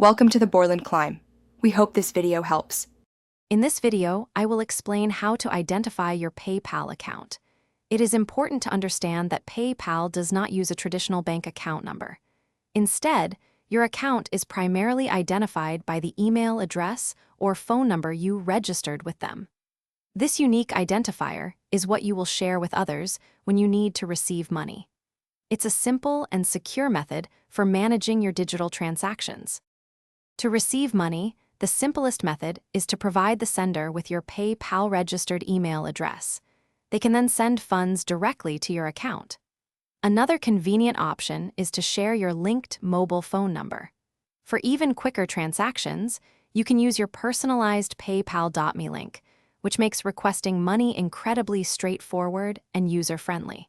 Welcome to the Borland Climb. We hope this video helps. In this video, I will explain how to identify your PayPal account. It is important to understand that PayPal does not use a traditional bank account number. Instead, your account is primarily identified by the email address or phone number you registered with them. This unique identifier is what you will share with others when you need to receive money. It's a simple and secure method for managing your digital transactions. To receive money, the simplest method is to provide the sender with your PayPal-registered email address. They can then send funds directly to your account. Another convenient option is to share your linked mobile phone number. For even quicker transactions, you can use your personalized PayPal.me link, which makes requesting money incredibly straightforward and user-friendly.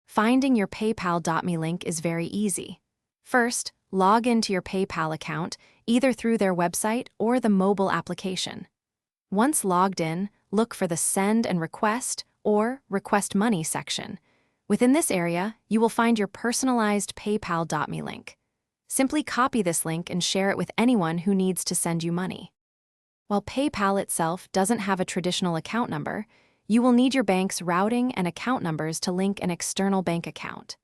Finding your PayPal.me link is very easy. First, log into your PayPal account either through their website or the mobile application. Once logged in, look for the Send and Request or Request Money section. Within this area, you will find your personalized PayPal.me link. Simply copy this link and share it with anyone who needs to send you money. While PayPal itself doesn't have a traditional account number, you will need your bank's routing and account numbers to link an external bank account.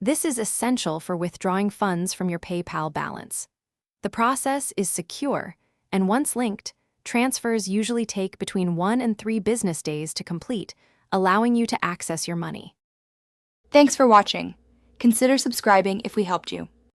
This is essential for withdrawing funds from your PayPal balance. The process is secure, and once linked, transfers usually take between 1 and 3 business days to complete, allowing you to access your money. Thanks for watching. Consider subscribing if we helped you.